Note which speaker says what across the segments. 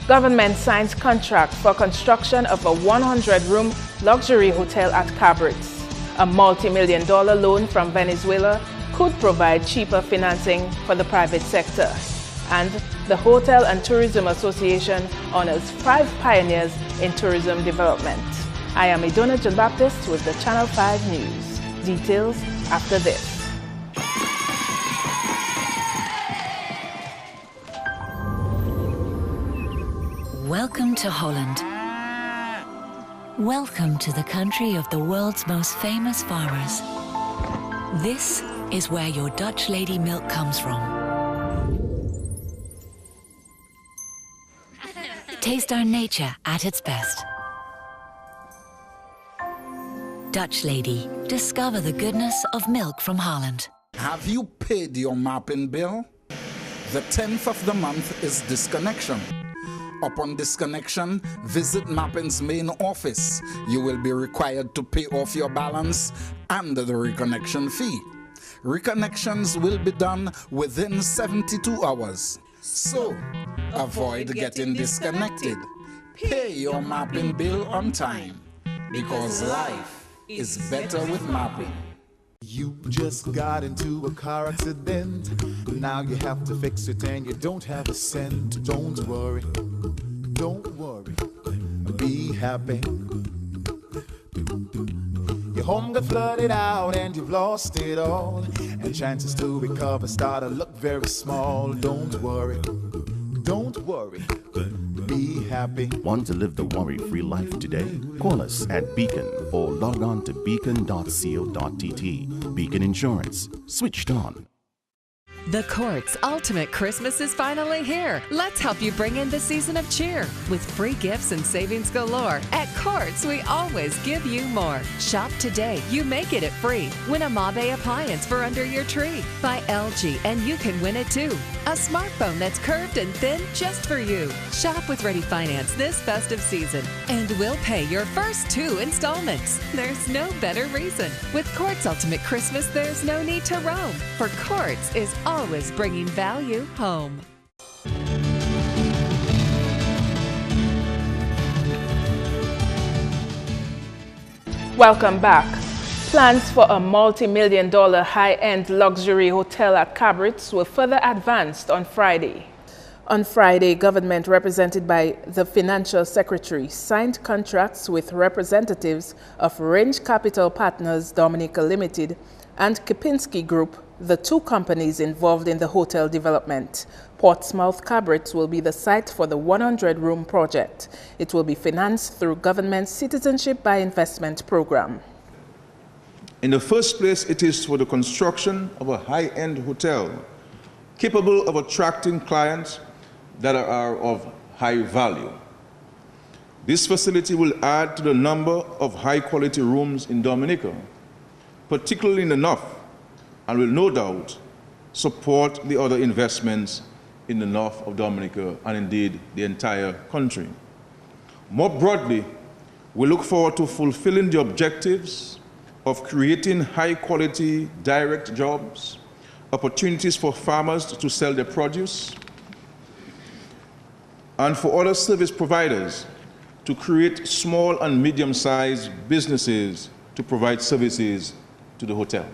Speaker 1: Government signs contract for construction of a 100-room luxury hotel at Cabrits. A multi-million-dollar loan from Venezuela could provide cheaper financing for the private sector. And the Hotel and Tourism Association honors 5 pioneers in tourism development. I am Idona John Baptist with the Channel 5 News. Details after this.
Speaker 2: Welcome to Holland. Welcome to the country of the world's most famous farmers. This is where your Dutch lady milk comes from. Taste our nature at its best. Dutch Lady, discover the goodness of milk from Holland.
Speaker 3: Have you paid your mapping bill? The 10th of the month is disconnection. Upon disconnection, visit Mapping's main office. You will be required to pay off your balance and the reconnection fee. Reconnections will be done within 72 hours. So, avoid getting disconnected. Pay your mapping bill on time, because life is better with mapping.
Speaker 4: You just got into a car accident. Now you have to fix it and you don't have a cent. Don't worry, be happy. Your home got flooded out and you've lost it all, and chances to recover start to look very small. Don't worry, be happy.
Speaker 5: Want to live the worry-free life today? Call us at Beacon or log on to beacon.co.tt. Beacon Insurance. Switched on.
Speaker 6: The Court's ultimate Christmas is finally here. Let's help you bring in the season of cheer. With free gifts and savings galore, at Court's we always give you more. Shop today. You may get it free. Win a Mabe appliance for under your tree. Buy LG and you can win it too. A smartphone that's curved and thin just for you. Shop with Ready Finance this festive season, and we'll pay your first 2 installments. There's no better reason. With Court's ultimate Christmas, there's no need to roam, for Court's is always bringing value home.
Speaker 1: Welcome back. Plans for a multi-million-dollar high-end luxury hotel at Cabrits were further advanced on Friday. On Friday, government represented by the Financial Secretary signed contracts with representatives of Range Capital Partners Dominica Limited and Kipinski Group, the 2 companies involved in the hotel development. Portsmouth Cabrits will be the site for the 100-room project. It will be financed through government's Citizenship by Investment program.
Speaker 7: In the first place, it is for the construction of a high-end hotel capable of attracting clients that are of high value. This facility will add to the number of high-quality rooms in Dominica, particularly in the north, and will no doubt support the other investments in the north of Dominica and indeed the entire country. More broadly, we look forward to fulfilling the objectives of creating high-quality direct jobs, opportunities for farmers to sell their produce, and for other service providers to create small and medium-sized businesses to provide services to the hotel.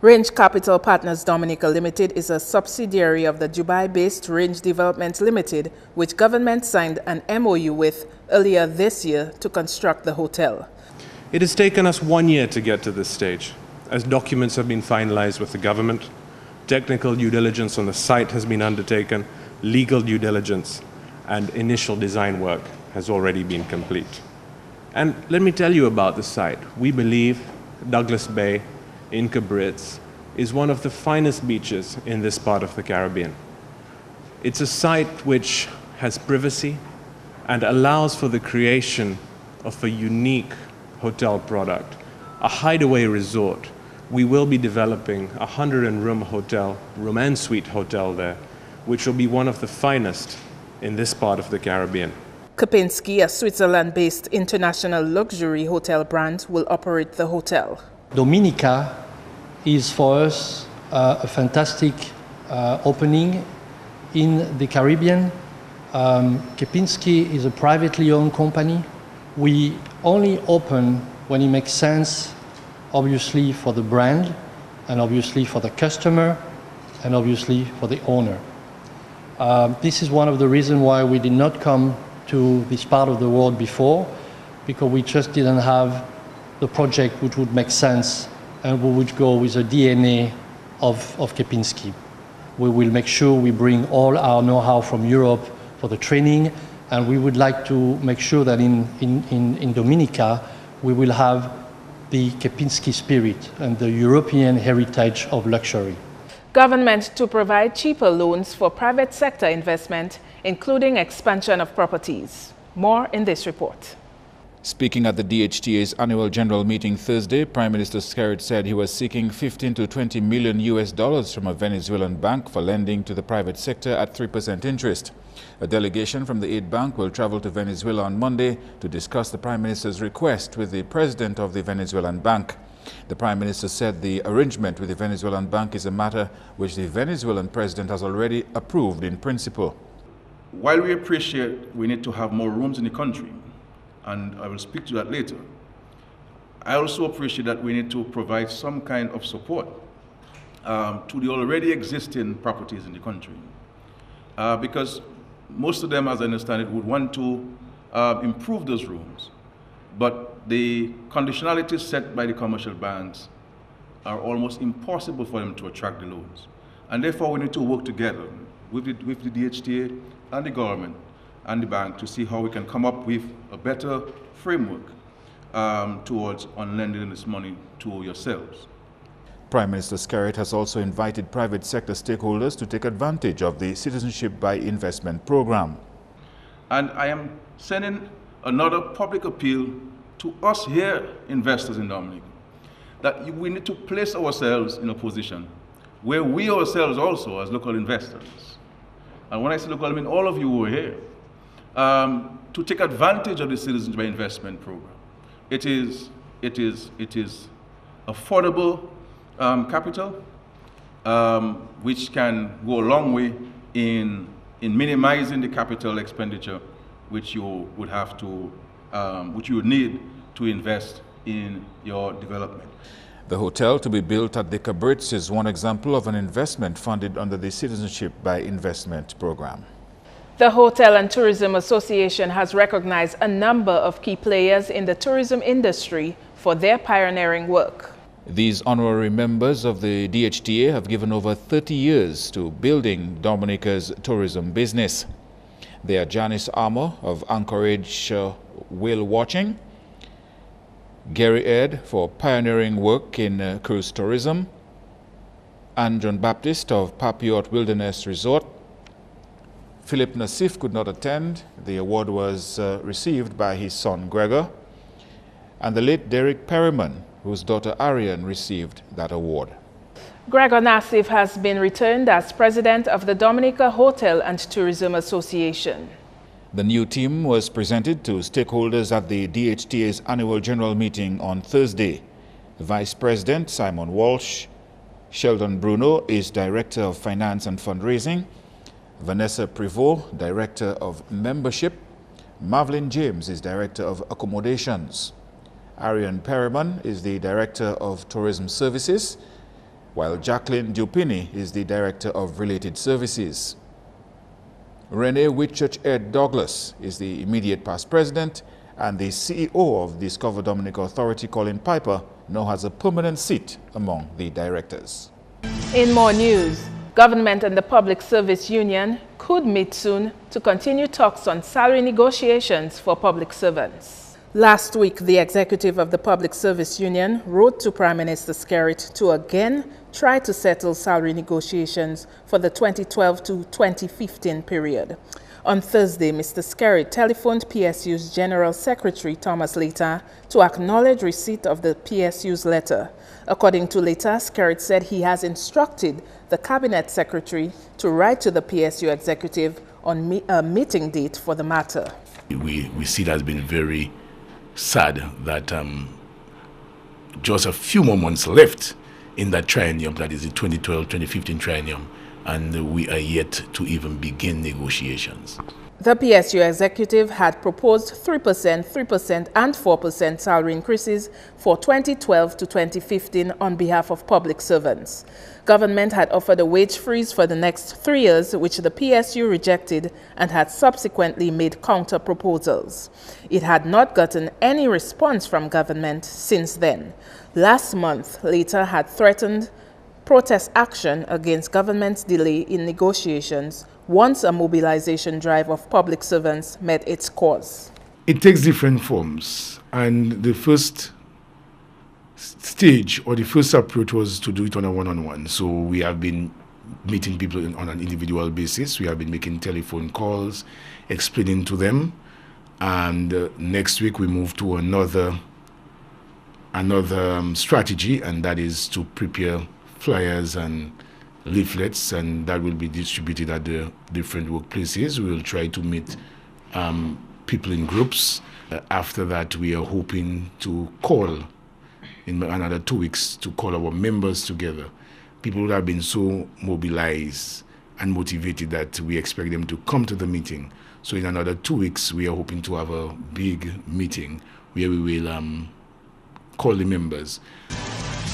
Speaker 1: Range Capital Partners Dominica Limited is a subsidiary of the Dubai-based Range Development Limited, which government signed an MOU with earlier this year to construct the hotel.
Speaker 8: It has taken us 1 year to get to this stage, as documents have been finalized with the government, technical due diligence on the site has been undertaken, legal due diligence, and initial design work has already been complete. And let me tell you about the site. We believe Douglas Bay in Cabrits is one of the finest beaches in this part of the Caribbean. It's a site which has privacy and allows for the creation of a unique hotel product, a hideaway resort. We will be developing a 100-room hotel, room and suite hotel there, which will be one of the finest in this part of the Caribbean.
Speaker 1: Kipinski, a Switzerland-based international luxury hotel brand, will operate the hotel.
Speaker 9: Dominica is for us a fantastic opening in the Caribbean, Kempinski is a privately owned company. We only open when it makes sense, obviously for the brand, and obviously for the customer, and obviously for the owner. This is one of the reasons why we did not come to this part of the world before, because we just didn't have the project which would make sense and we would go with the DNA of Kempinski. We will make sure we bring all our know-how from Europe for the training, and we would like to make sure that in Dominica we will have the Kempinski spirit and the European heritage of luxury.
Speaker 1: Government to provide cheaper loans for private sector investment, including expansion of properties. More in this report.
Speaker 10: Speaking at the DHTA's annual general meeting Thursday, Prime Minister Skerrit said he was seeking 15 to 20 million US dollars from a Venezuelan bank for lending to the private sector at 3% interest. A delegation from the aid bank will travel to Venezuela on Monday to discuss the Prime Minister's request with the president of the Venezuelan bank. The Prime Minister said the arrangement with the Venezuelan bank is a matter which the Venezuelan president has already approved in principle.
Speaker 7: While we appreciate we need to have more rooms in the country, and I will speak to that later, I also appreciate that we need to provide some kind of support to the already existing properties in the country. Because most of them, as I understand it, would want to improve those rooms. But the conditionalities set by the commercial banks are almost impossible for them to attract the loans. And therefore, we need to work together with the DHTA and the government and the bank to see how we can come up with a better framework towards on lending this money to yourselves.
Speaker 10: Prime Minister Skerrit has also invited private sector stakeholders to take advantage of the Citizenship by Investment program.
Speaker 7: And I am sending another public appeal to us here, investors in Dominica, that we need to place ourselves in a position where we ourselves also, as local investors, and when I say local, I mean all of you who are here, to take advantage of the Citizenship by Investment program. It is affordable capital, which can go a long way in minimizing the capital expenditure which you would have to, which you would need to invest in your development.
Speaker 10: The hotel to be built at the Cabrits is one example of an investment funded under the Citizenship by Investment program.
Speaker 1: The Hotel and Tourism Association has recognized a number of key players in the tourism industry for their pioneering work.
Speaker 10: These honorary members of the DHTA have given over 30 years to building Dominica's tourism business. They are Janice Armour of Anchorage Whale Watching, Gary Ed for pioneering work in cruise tourism, and John Baptist of Papiot Wilderness Resort. Philip Nassif could not attend. The award was received by his son Gregor, and the late Derek Perryman, whose daughter Ariane received that award.
Speaker 1: Gregor Nassif has been returned as president of the Dominica Hotel and Tourism Association.
Speaker 10: The new team was presented to stakeholders at the DHTA's annual general meeting on Thursday. Vice President Simon Walsh, Sheldon Bruno is Director of Finance and Fundraising, Vanessa Privot, Director of Membership, Marvelyn James is Director of Accommodations, Ariane Perryman is the Director of Tourism Services, while Jacqueline Dupini is the Director of Related Services. Renee Whitchurch Ed Douglas is the immediate past president, and the CEO of Discover Dominica Authority, Colin Piper, now has a permanent seat among the directors.
Speaker 1: In more news, government and the Public Service Union could meet soon to continue talks on salary negotiations for public servants. Last week, the executive of the Public Service Union wrote to Prime Minister Skerrit to again try to settle salary negotiations for the 2012 to 2015 period. On Thursday, Mr. Skerrit telephoned PSU's General Secretary Thomas Leta to acknowledge receipt of the PSU's letter. According to Leta, Skerrit said he has instructed the Cabinet Secretary to write to the PSU executive on a meeting date for the matter.
Speaker 11: We see it has been very sad that just a few more months left in that triennium, that is the 2012-2015 triennium, and we are yet to even begin negotiations.
Speaker 1: The PSU executive had proposed 3%, 3% and 4% salary increases for 2012 to 2015 on behalf of public servants. Government had offered a wage freeze for the next 3 years, which the PSU rejected and had subsequently made counter proposals. It had not gotten any response from government since then. Last month, later had threatened protest action against government's delay in negotiations once a mobilization drive of public servants met its cause.
Speaker 11: It takes different forms, and the first stage or the first approach was to do it on a one-on-one. So we have been meeting people on an individual basis. We have been making telephone calls, explaining to them, and next week we move to another strategy, and that is to prepare flyers and leaflets, and that will be distributed at the different workplaces. We will try to meet people in groups. After that, we are hoping to call in another 2 weeks to call our members together. People who have been so mobilized and motivated that we expect them to come to the meeting. So in another 2 weeks, we are hoping to have a big meeting where we will call the members.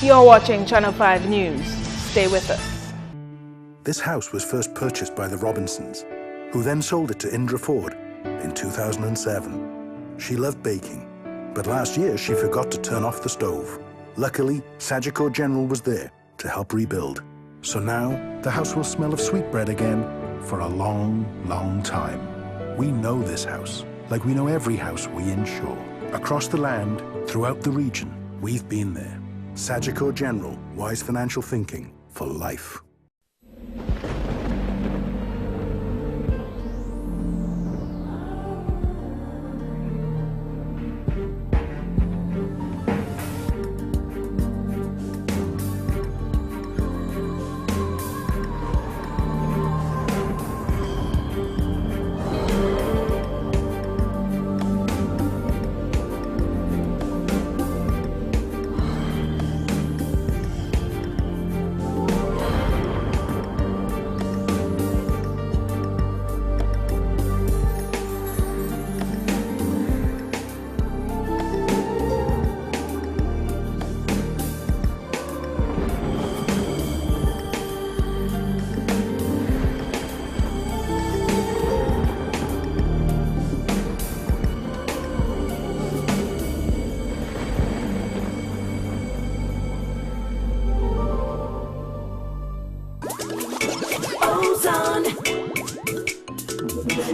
Speaker 1: You're watching Channel 5 News. Stay with us.
Speaker 12: This house was first purchased by the Robinsons, who then sold it to Indra Ford in 2007. She loved baking, but last year she forgot to turn off the stove. Luckily, Sagicor General was there to help rebuild. So now, the house will smell of sweetbread again for a long, long time. We know this house, like we know every house we insure. Across the land, throughout the region, we've been there. Sagicor General, wise financial thinking for life.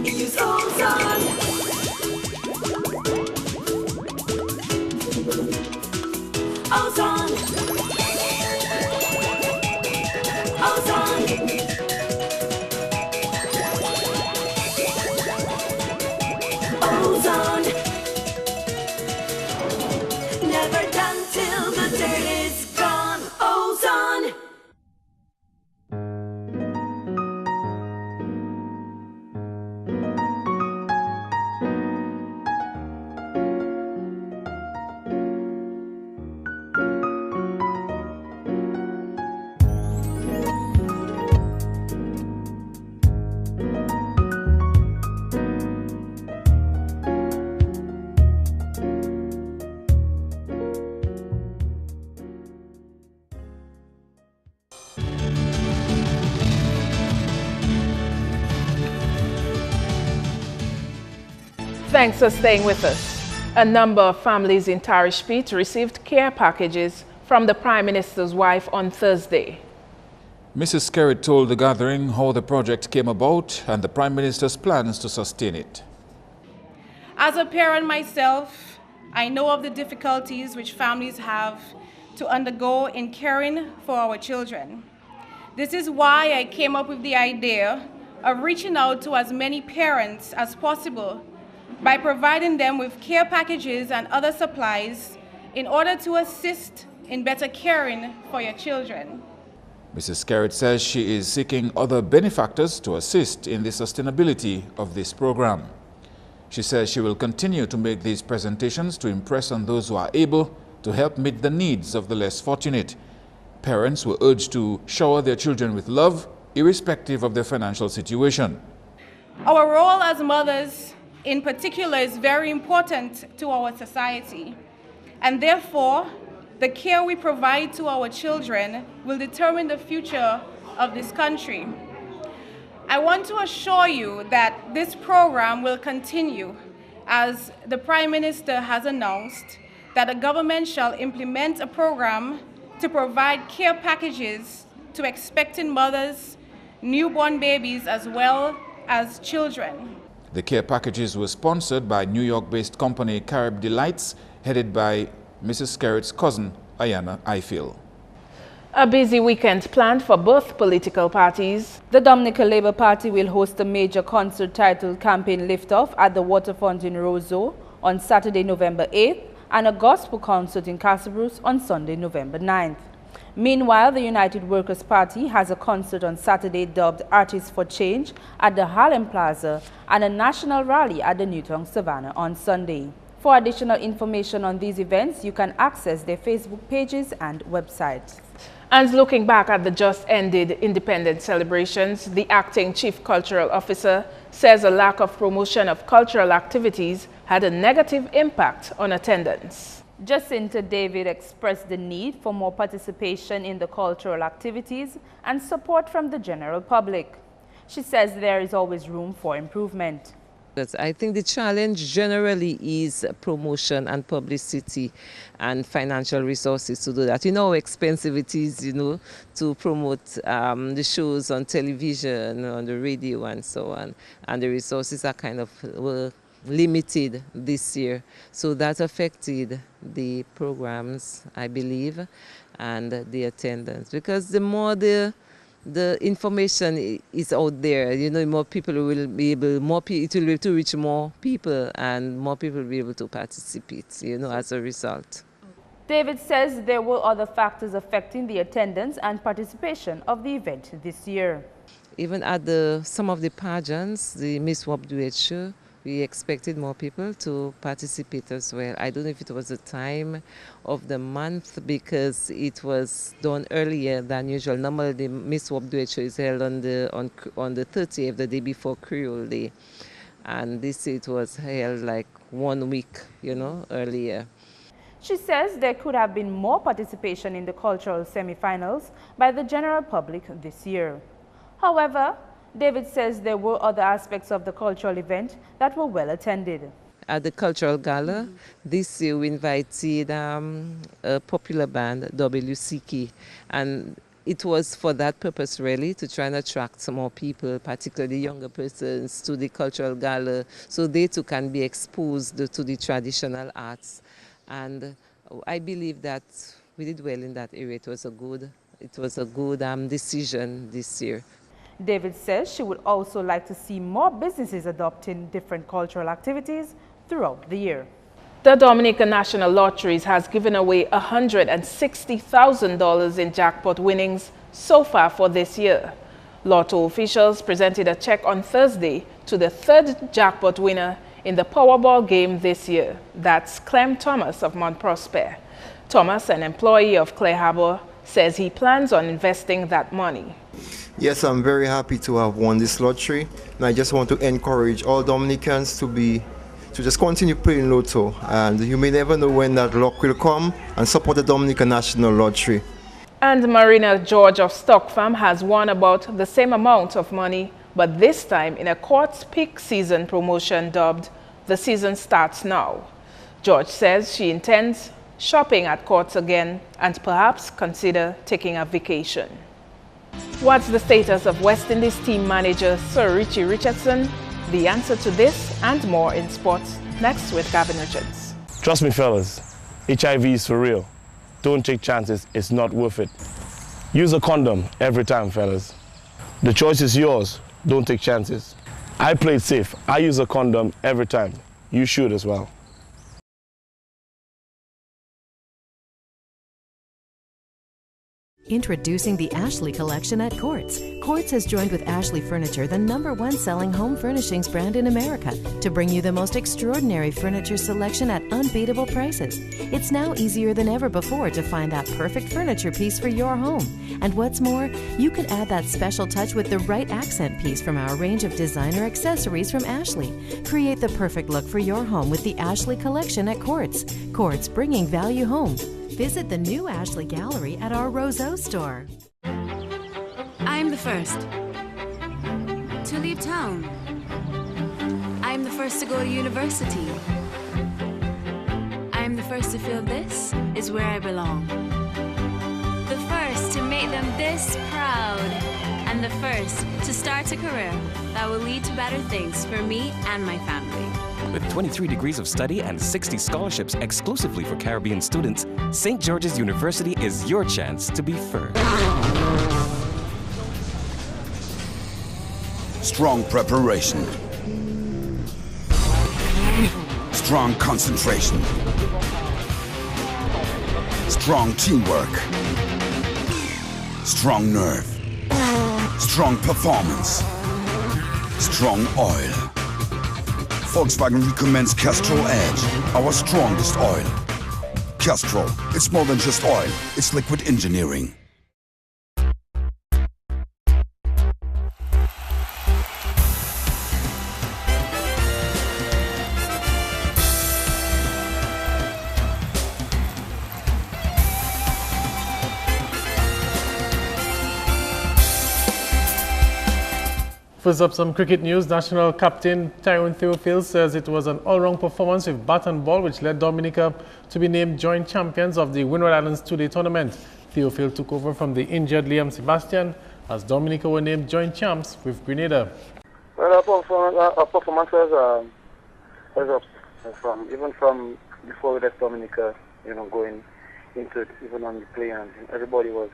Speaker 13: Use ozone. Ozone. Ozone. Ozone. Never done till the dirt is gone. Ozone.
Speaker 1: Thanks for staying with us. A number of families in Tarish Peak received care packages from the Prime Minister's wife on Thursday.
Speaker 10: Mrs. Skerritt told the gathering how the project came about and the Prime Minister's plans to sustain it.
Speaker 14: As a parent myself, I know of the difficulties which families have to undergo in caring for our children. This is why I came up with the idea of reaching out to as many parents as possible by providing them with care packages and other supplies in order to assist in better caring for your children.
Speaker 10: Mrs. Skerritt says she is seeking other benefactors to assist in the sustainability of this program. She says she will continue to make these presentations to impress on those who are able to help meet the needs of the less fortunate. Parents were urged to shower their children with love, irrespective of their financial situation.
Speaker 14: Our role as mothers in particular is very important to our society, and therefore the care we provide to our children will determine the future of this country. I want to assure you that this program will continue, as the Prime Minister has announced that the government shall implement a program to provide care packages to expectant mothers, newborn babies, as well as children.
Speaker 10: The care packages were sponsored by New York-based company Carib Delights, headed by Mrs. Skerritt's cousin, Ayana Ifill.
Speaker 1: A busy weekend planned for both political parties.
Speaker 15: The Dominican Labour Party will host a major concert titled Campaign Liftoff at the Waterfront in Roseau on Saturday, November 8th, and a gospel concert in Casa Bruce on Sunday, November 9th. Meanwhile, the United Workers' Party has a concert on Saturday dubbed Artists for Change at the Harlem Plaza and a national rally at the Newtown Savannah on Sunday. For additional information on these events, you can access their Facebook pages and websites.
Speaker 1: And looking back at the just ended independence celebrations, the acting chief cultural officer says a lack of promotion of cultural activities had a negative impact on attendance.
Speaker 15: Jacinta David expressed the need for more participation in the cultural activities and support from the general public. She says there is always room for improvement.
Speaker 16: I think the challenge generally is promotion and publicity and financial resources to do that. You know how expensive it is, to promote the shows on television, on the radio and so on. And the resources are kind of limited this year. So that affected the programs, I believe, and the attendance. Because the more the information is out there, more people will be able, it will be able to reach more people, and more people will be able to participate, as a result.
Speaker 15: David says there were other factors affecting the attendance and participation of the event this year.
Speaker 16: Even at some of the pageants, the Miss WAPDUH, we expected more people to participate as well. I don't know if it was the time of the month because it was done earlier than usual. Normally, the Miss WAPDUH is held on the 30th, the day before Creole Day. And this it was held like 1 week, earlier.
Speaker 15: She says there could have been more participation in the cultural semi-finals by the general public this year. However, David says there were other aspects of the cultural event that were well attended.
Speaker 16: At the cultural gala, this year we invited a popular band, WCK, and it was for that purpose really, to try and attract some more people, particularly younger persons, to the cultural gala, so they too can be exposed to the traditional arts. And I believe that we did well in that area. It was a good decision this year.
Speaker 15: David says she would also like to see more businesses adopting different cultural activities throughout the year.
Speaker 1: The Dominican National Lotteries has given away $160,000 in jackpot winnings so far for this year. Lotto officials presented a check on Thursday to the third jackpot winner in the Powerball game this year. That's Clem Thomas of Mount Prosper. Thomas, an employee of Clare Harbor, says he plans on investing that money.
Speaker 17: Yes, I'm very happy to have won this lottery, and I just want to encourage all Dominicans to just continue playing Lotto, and you may never know when that luck will come, and support the Dominican National Lottery.
Speaker 1: And Marina George of Stock Farm has won about the same amount of money, but this time in a Courts peak season promotion dubbed The Season Starts Now. George says she intends shopping at Courts again and perhaps consider taking a vacation. What's the status of West Indies team manager Sir Richie Richardson? The answer to this and more in sports next with Gavin Richards.
Speaker 18: Trust me, fellas, HIV is for real. Don't take chances, it's not worth it. Use a condom every time, fellas. The choice is yours, don't take chances. I played safe, I use a condom every time. You should as well.
Speaker 19: Introducing the Ashley Collection at Quartz. Quartz has joined with Ashley Furniture, the #1 selling home furnishings brand in America, to bring you the most extraordinary furniture selection at unbeatable prices. It's now easier than ever before to find that perfect furniture piece for your home. And what's more, you can add that special touch with the right accent piece from our range of designer accessories from Ashley. Create the perfect look for your home with the Ashley Collection at Quartz. Quartz, bringing value home. Visit the new Ashley Gallery at our Roseau store.
Speaker 20: I'm the first to leave town. I'm the first to go to university. I'm the first to feel this is where I belong. The first to make them this proud. And the first to start a career that will lead to better things for me and my family.
Speaker 21: With 23 degrees of study and 60 scholarships exclusively for Caribbean students, St. George's University is your chance to be first.
Speaker 22: Strong preparation. Strong concentration. Strong teamwork. Strong nerve. Strong performance. Strong oil. Volkswagen recommends Castrol Edge, our strongest oil. Castrol, it's more than just oil, it's liquid engineering.
Speaker 23: First up, some cricket news. National captain Tyrone Theophile says it was an all-round performance with bat and ball which led Dominica to be named joint champions of the Windward Islands two-day tournament. Theophile took over from the injured Liam Sebastian as Dominica were named joint champs with Grenada.
Speaker 24: Well, our performance was up even from before we left Dominica, going into it, even on the play, and everybody was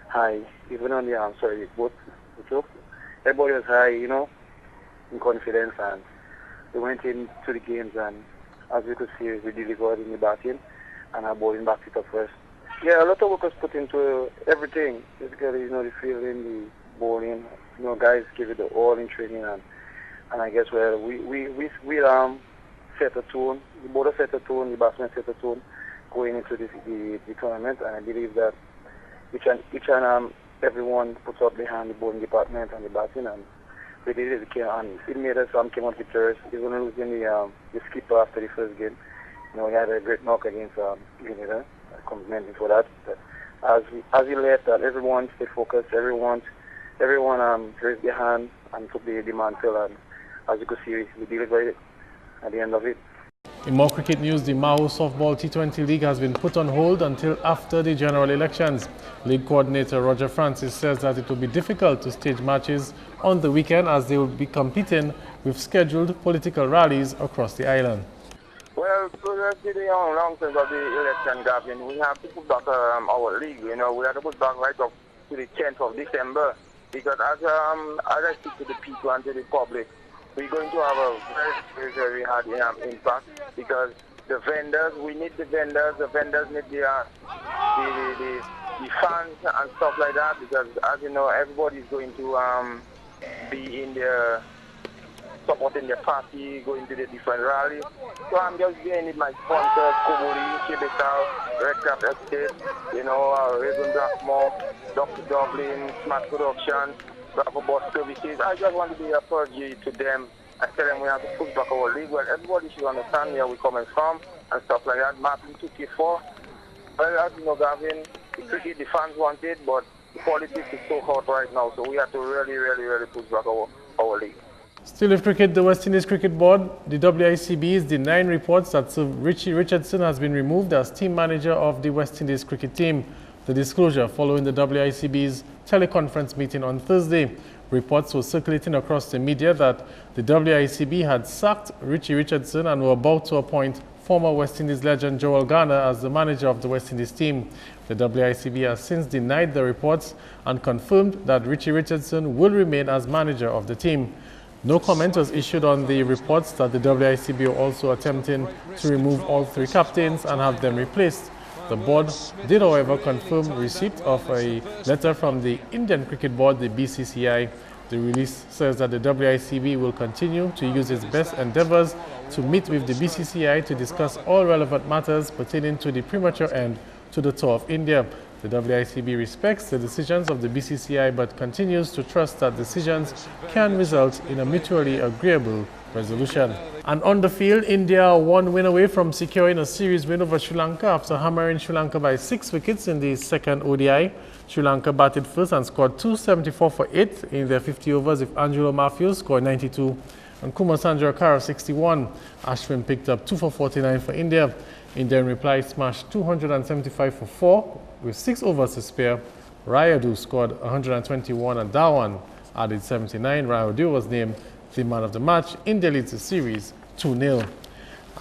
Speaker 24: high, even on the both. Everybody was high, in confidence, and we went into the games, and as we could see, we delivered in the batting, and our bowling backed it up first. Yeah, a lot of work was put into everything. Basically, the fielding, the bowling, guys give it the all in training, and I guess we set a tone. The bowler set a tone, the batsman set a tone going into the tournament, and I believe that each and everyone puts up behind the bowling department and the batting, and we did it. And it made us came out victorious. Even losing the skipper after the first game. We had a great knock against Grenada. I compliment him for that. But as he left, that everyone stayed focused. Everyone raised their hand and took the mantle. And as you could see, we delivered it at the end of it.
Speaker 23: In more cricket news, the Maho Softball T20 League has been put on hold until after the general elections. League coordinator Roger Francis says that it will be difficult to stage matches on the weekend as they will be competing with scheduled political rallies across the island.
Speaker 25: Well, to the long term of the election, Gavin, we have to put back our league. We have to put back right up to the 10th of December because as I speak to the people and to the public, we're going to have a very, very hard impact because the vendors, we need the vendors need the fans and stuff like that because, as you know, everybody's going to be in their supporting their party, going to the different rallies. So I'm just being with my sponsors, Kobori, Chibisau, Red Cap Estate, Raven Blackmore, Dr. Dublin, Smart Production, Bravo Bus Services. I just want to be a apology to them and tell them we have to push back our league. Well, everybody should understand where we're coming from and stuff like that. Martin 2k4. Well, as you know, Gavin, the cricket the fans want it, but the politics is so hot right now, so we have to really, really, really push back our league.
Speaker 23: Still with cricket, the West Indies Cricket Board, the WICB, is denying reports that Sir Richie Richardson has been removed as team manager of the West Indies cricket team. The disclosure following the WICB's teleconference meeting on Thursday. Reports were circulating across the media that the WICB had sacked Richie Richardson and were about to appoint former West Indies legend Joel Garner as the manager of the West Indies team. The WICB has since denied the reports and confirmed that Richie Richardson will remain as manager of the team. No comment was issued on the reports that the WICB are also attempting to remove all three captains and have them replaced The board did, however, confirm receipt of a letter from the Indian Cricket Board, the BCCI. The release says that the WICB will continue to use its best endeavors to meet with the BCCI to discuss all relevant matters pertaining to the premature end to the Tour of India. The WICB respects the decisions of the BCCI but continues to trust that decisions can result in a mutually agreeable resolution. And on the field, India 1 win away from securing a series win over Sri Lanka after hammering Sri Lanka by 6 wickets in the second ODI. Sri Lanka batted first and scored 274 for 8 in their 50 overs, with Angelo Matthews scored 92 and Kumar Sangakkara 61. Ashwin picked up 2 for 49 for India. India in reply smashed 275 for 4 with 6 overs to spare. Rayudu scored 121 and Dhawan added 79. Rayudu was named the man of the match. India leads the series 2-0.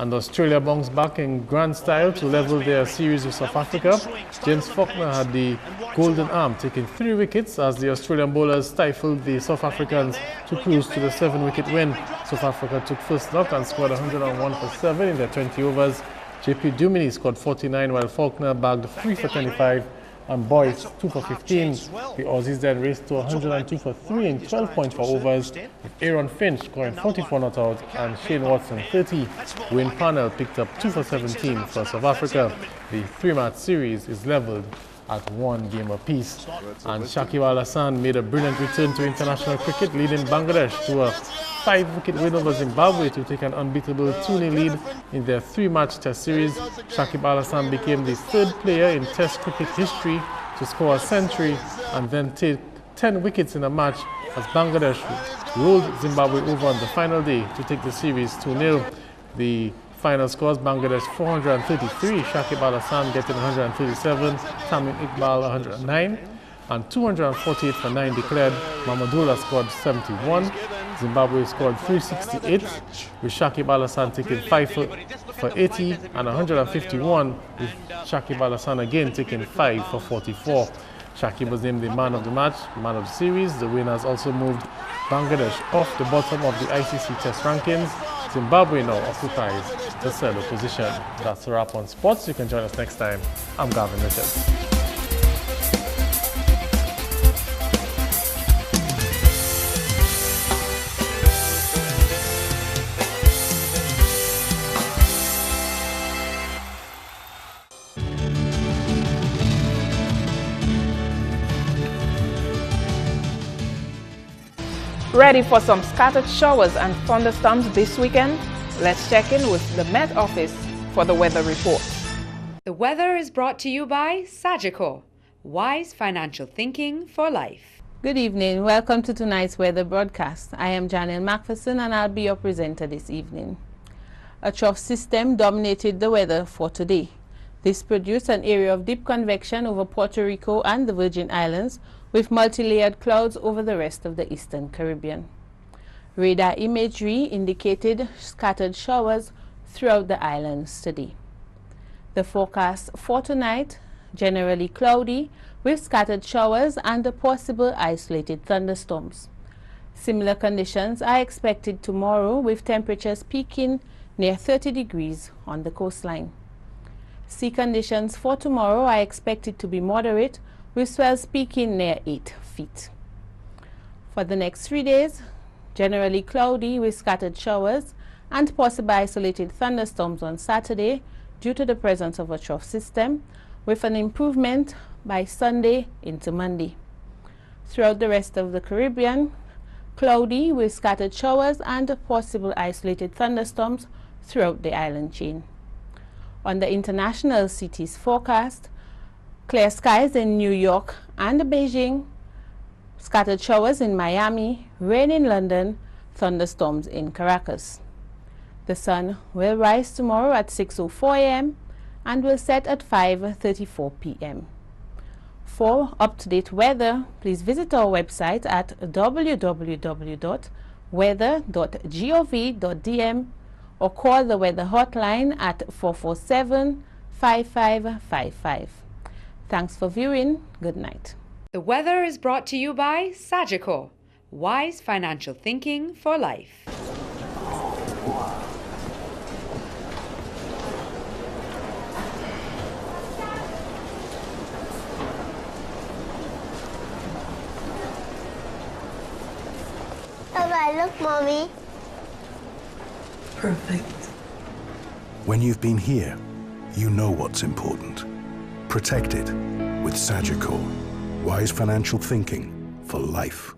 Speaker 23: And Australia bounced back in grand style to level their series with South Africa. James Faulkner had the golden arm, taking 3 wickets as the Australian bowlers stifled the South Africans to cruise to the 7-wicket win. South Africa took first knock and scored 101 for 7 in their 20 overs. JP Duminy scored 49 while Faulkner bagged 3 for 25 and Boyce 2 for 15. The Aussies then raced to 102 for 3 in 12.4 overs, with Aaron Finch scoring 44 not out and Shane Watson 30. Wayne Parnell picked up 2 for 17 for South Africa. The 3-match series is levelled at 1 game apiece. And Shakib Al Hasan made a brilliant return to international cricket, leading Bangladesh to a 5-wicket win over Zimbabwe to take an unbeatable 2-0 lead in their 3-match test series. Shakib Al Hasan became the 3rd player in test cricket history to score a century and then take 10 wickets in a match as Bangladesh rolled Zimbabwe over on the final day to take the series 2-0. The final scores: Bangladesh 433, Shakib Al Hasan getting 137, Tamim Iqbal 109, and 248 for 9 declared. Mamadullah scored 71. Zimbabwe scored 368, with Shakib Al Hasan taking 5 for 80 and 151, with Shakib Al Hasan again taking 5 for 44. Shakib was named the man of the match, man of the series. The win has also moved Bangladesh off the bottom of the ICC Test rankings. Zimbabwe now occupies the 3rd position. That's a wrap on sports. You can join us next time. I'm Gavin Richards.
Speaker 1: Ready for some scattered showers and thunderstorms this weekend? Let's check in with the Met Office for the weather report.
Speaker 2: The weather is brought to you by Sagicor, wise financial thinking for life.
Speaker 15: Good evening. Welcome to tonight's weather broadcast. I am Janelle Macpherson and I'll be your presenter this evening. A trough system dominated the weather for today. This produced an area of deep convection over Puerto Rico and the Virgin Islands, with multi-layered clouds over the rest of the Eastern Caribbean. Radar imagery indicated scattered showers throughout the islands today. The forecast for tonight: generally cloudy with scattered showers and possible isolated thunderstorms. Similar conditions are expected tomorrow, with temperatures peaking near 30 degrees on the coastline. Sea conditions for tomorrow are expected to be moderate, with swells peaking near 8 feet. For the next 3 days, generally cloudy with scattered showers and possible isolated thunderstorms on Saturday due to the presence of a trough system, with an improvement by Sunday into Monday. Throughout the rest of the Caribbean, cloudy with scattered showers and possible isolated thunderstorms throughout the island chain. On the international cities forecast, clear skies in New York and Beijing, scattered showers in Miami, rain in London, thunderstorms in Caracas. The sun will rise tomorrow at 6:04 a.m. and will set at 5:34 p.m. For up-to-date weather, please visit our website at www.weather.gov.dm or call the weather hotline at 447-5555. Thanks for viewing. Good night.
Speaker 2: The weather is brought to you by Sagicor, wise financial thinking for life.
Speaker 3: I look, Mommy?
Speaker 4: Perfect.
Speaker 12: When you've been here, you know what's important. Protect it with Sagicor. Wise financial thinking for life.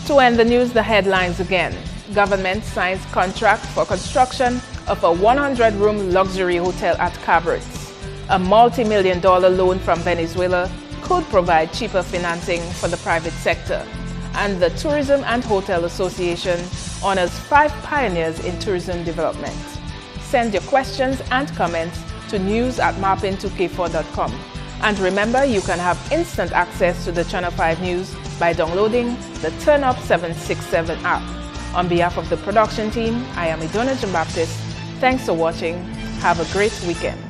Speaker 1: To end the news, the headlines again. Government signs contract for construction of a 100-room luxury hotel at Cabarets. A multi-million-dollar loan from Venezuela could provide cheaper financing for the private sector. And the Tourism and Hotel Association honors 5 pioneers in tourism development. Send your questions and comments to news@mapin2k4.com. And remember, you can have instant access to the Channel 5 News by downloading the Turn Up 767 app. On behalf of the production team, I am Idona Jean-Baptiste. Thanks for watching. Have a great weekend.